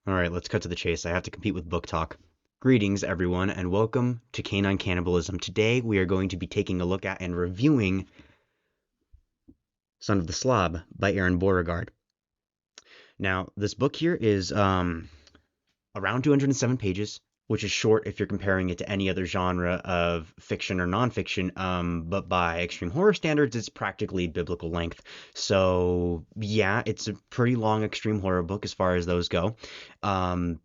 All right, let's cut to the chase. I have to compete with book talk. Greetings, everyone, and welcome to Canine Cannibalism. Today, we are going to be taking a look at and reviewing Son of the Slob by Aron Beauregard. Now, this book here is around 207 pages, which is short if you're comparing it to any other genre of fiction or nonfiction. But by extreme horror standards, it's practically biblical length. So, yeah, it's a pretty long extreme horror book as far as those go. Um,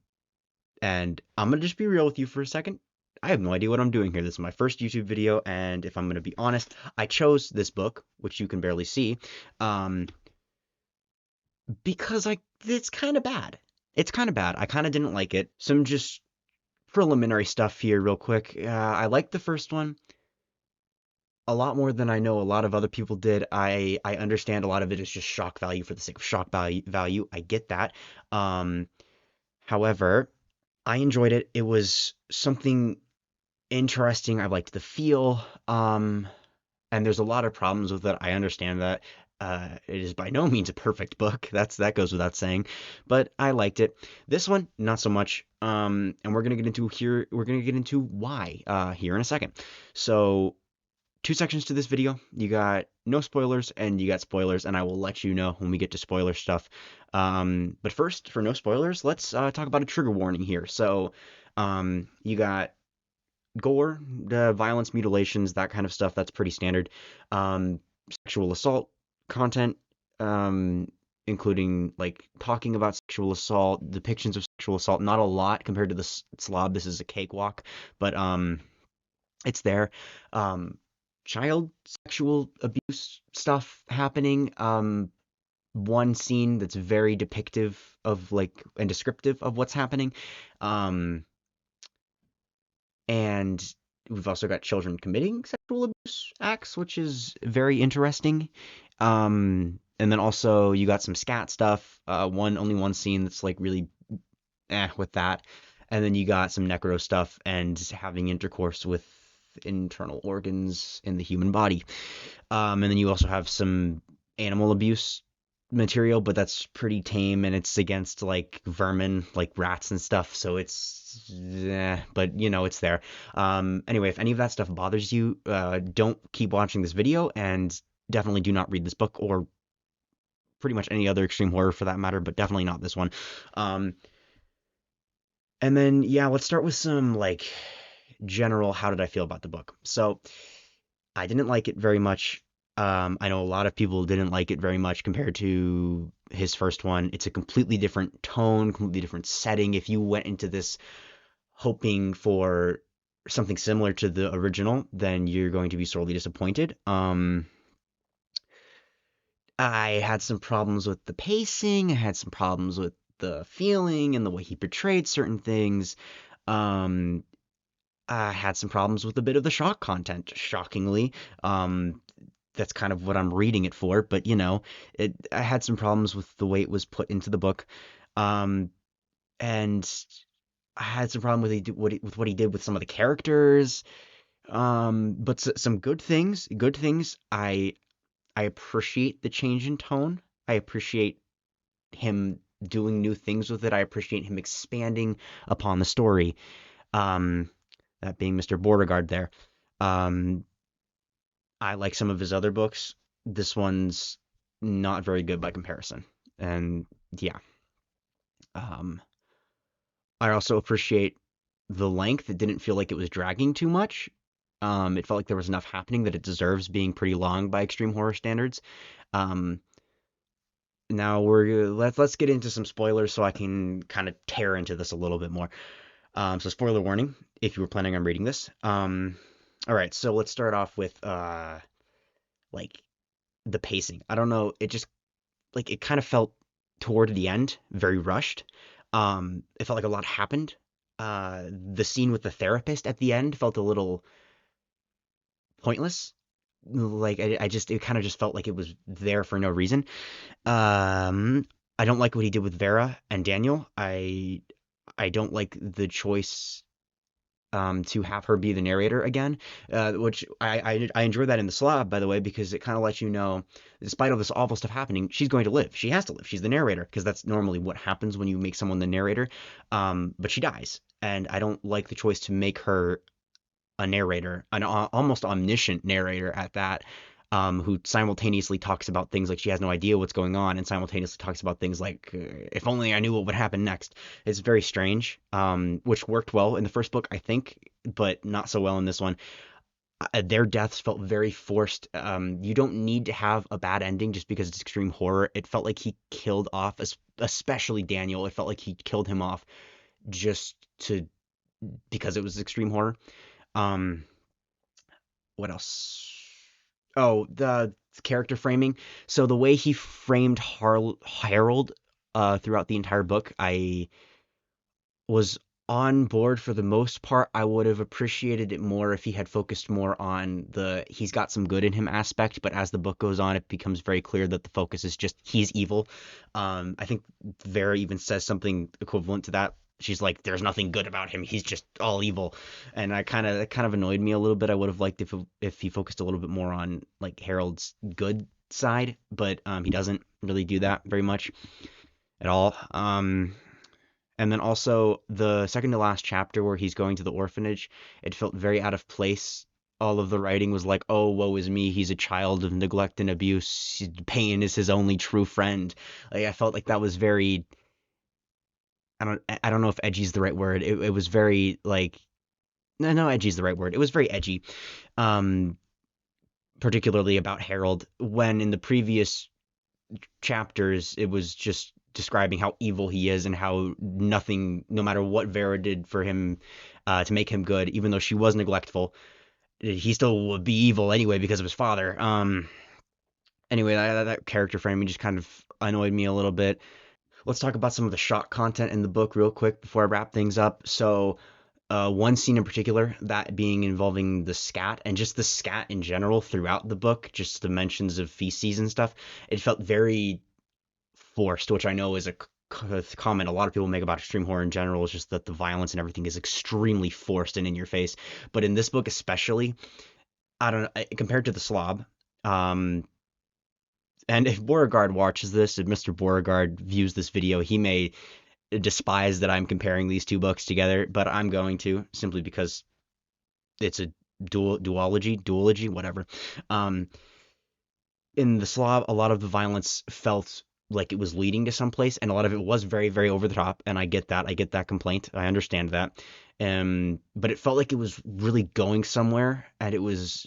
And I'm gonna just be real with you for a second. I have no idea what I'm doing here. This is my first YouTube video, and if I'm gonna be honest, I chose this book, which you can barely see, um, because it's kind of bad. It's kind of bad. I kind of didn't like it. Some just preliminary stuff here, real quick. I liked the first one a lot more than I know a lot of other people did. I understand a lot of it is just shock value for the sake of shock value. I get that. Um, However, I enjoyed it. It was something interesting. I liked the feel. And there's a lot of problems with it. I understand that. It is by no means a perfect book. That goes without saying, but I liked it. This one, not so much. And we're gonna get into here. We're gonna get into why here in a second. So, two sections to this video. You got no spoilers and you got spoilers, and I will let you know when we get to spoiler stuff. But first, for no spoilers, let's talk about a trigger warning here. So, you got gore, violence, mutilations, that kind of stuff. That's pretty standard. Sexual assault content, including like talking about sexual assault, depictions of sexual assault. Not a lot compared to the slob. This is a cakewalk, but it's there. Um, Child sexual abuse stuff happening. One scene that's very depictive of like and descriptive of what's happening. Um, and we've also got children committing sexual abuse acts, which is very interesting. And then also you got some scat stuff. Only one scene that's like really with that. And then you got some necro stuff and having intercourse with internal organs in the human body. And then you also have some animal abuse material, but that's pretty tame and it's against like vermin, like rats and stuff. So but it's there. Anyway, if any of that stuff bothers you, don't keep watching this video and definitely do not read this book or pretty much any other extreme horror for that matter, but definitely not this one. Um, and then, yeah, let's start with some like general how did I feel about the book. So I didn't like it very much. I know a lot of people didn't like it very much compared to his first one. It's a completely different tone, completely different setting. If you went into this hoping for something similar to the original, then you're going to be sorely disappointed. I had some problems with the pacing. I had some problems with the feeling and the way he portrayed certain things. Um, I had some problems with a bit of the shock content, shockingly. That's kind of what I'm reading it for, but I had some problems with the way it was put into the book. Um, and I had some problem with what he did with some of the characters. But some good things, good things. I appreciate the change in tone. I appreciate him doing new things with it. I appreciate him expanding upon the story. Um, that being Mr. Beauregard there. Um, I like some of his other books. This one's not very good by comparison. And yeah. Um, I also appreciate the length. It didn't feel like it was dragging too much. It felt like there was enough happening that it deserves being pretty long by extreme horror standards. Um, Now let's get into some spoilers so I can kind of tear into this a little bit more. So spoiler warning if you were planning on reading this. All right, so let's start off with like the pacing. I don't know, it just like it kind of felt toward the end very rushed. It felt like a lot happened. The scene with the therapist at the end felt a little pointless. Like I just it kind of just felt like it was there for no reason. Um, I don't like what he did with Vera and Daniel. I don't like the choice to have her be the narrator again, which I enjoy that in the Slob, by the way, because it kind of lets you know, despite all this awful stuff happening, she's going to live. She has to live. She's the narrator, because that's normally what happens when you make someone the narrator. But she dies, and I don't like the choice to make her a narrator, an almost omniscient narrator at that, who simultaneously talks about things like she has no idea what's going on, and simultaneously talks about things like, if only I knew what would happen next. It's very strange, which worked well in the first book, I think, but not so well in this one. Their deaths felt very forced. You don't need to have a bad ending just because it's extreme horror. It felt like he killed off, especially Daniel. It felt like he killed him off just to because it was extreme horror. Um, what else? Oh, the character framing. So the way he framed Harold throughout the entire book, I was on board for the most part. I would have appreciated it more if he had focused more on the he's got some good in him aspect, but as the book goes on, it becomes very clear that the focus is just he's evil. I think Vera even says something equivalent to that. She's like, "There's nothing good about him. He's just all evil," and it kind of annoyed me a little bit. I would have liked if he focused a little bit more on like Harold's good side, but he doesn't really do that very much at all. And then also the second to last chapter where he's going to the orphanage, it felt very out of place. All of the writing was like, "Oh, woe is me. He's a child of neglect and abuse. Pain is his only true friend." Like I felt like that was very. I don't know if edgy is the right word. It was very like no, edgy is the right word. It was very edgy, um, particularly about Harold. When in the previous chapters, it was just describing how evil he is and how nothing, no matter what Vera did for him to make him good, even though she was neglectful, he still would be evil anyway because of his father. Anyway, that character framing just kind of annoyed me a little bit. Let's talk about some of the shock content in the book real quick before I wrap things up. So, one scene in particular, that being involving the scat and just the scat in general throughout the book, just the mentions of feces and stuff, it felt very forced, which I know is a comment a lot of people make about extreme horror in general, is just that the violence and everything is extremely forced and in your face. But in this book especially, I don't know, compared to the Slob, um, and if Beauregard watches this, if Mr. Beauregard views this video, he may despise that I'm comparing these two books together, but I'm going to simply because it's a duology, whatever. Um, in the Slav, a lot of the violence felt like it was leading to someplace, and a lot of it was very, very over the top. And I get that. I get that complaint. I understand that. But it felt like it was really going somewhere, and it was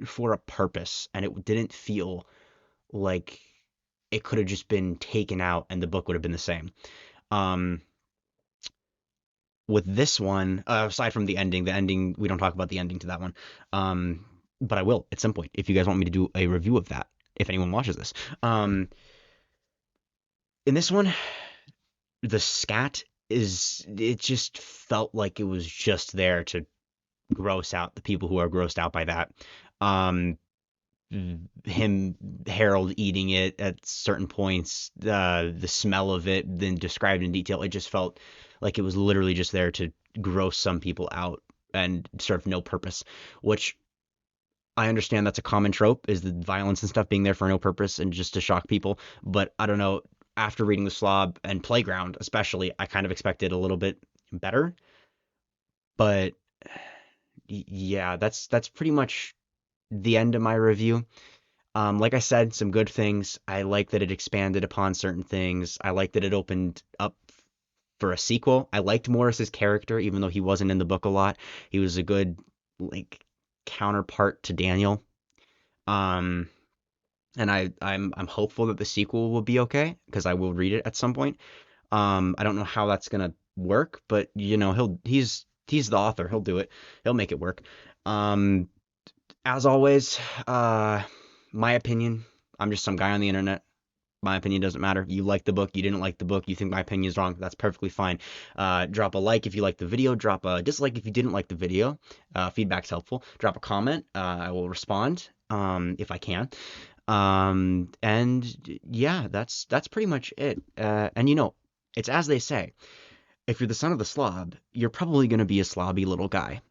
for a purpose, and it didn't feel like it could have just been taken out, and the book would have been the same. Um, with this one, aside from the ending, we don't talk about the ending to that one. But I will at some point if you guys want me to do a review of that, if anyone watches this. Um, in this one, the scat it just felt like it was just there to gross out the people who are grossed out by that. Um, him Harold eating it at certain points, the smell of it, then described in detail, it just felt like it was literally just there to gross some people out and serve no purpose, which I understand that's a common trope, is the violence and stuff being there for no purpose and just to shock people. But I don't know. After reading the Slob and Playground, especially, I kind of expected a little bit better. But yeah, that's pretty much the end of my review. Like I said, some good things. I like that it expanded upon certain things. I like that it opened up for a sequel. I liked Morris's character, even though he wasn't in the book a lot. He was a good like counterpart to Daniel. Um, and I'm hopeful that the sequel will be okay because I will read it at some point. I don't know how that's gonna work, but you know he's the author. He'll do it. He'll make it work. Um, as always, my opinion. I'm just some guy on the internet. My opinion doesn't matter. You like the book, you didn't like the book, you think my opinion is wrong. That's perfectly fine. Drop a like if you like the video. Drop a dislike if you didn't like the video. Feedback's helpful. Drop a comment. I will respond if I can. And yeah, that's pretty much it. And you know, it's as they say. if you're the son of the slob, you're probably going to be a slobby little guy.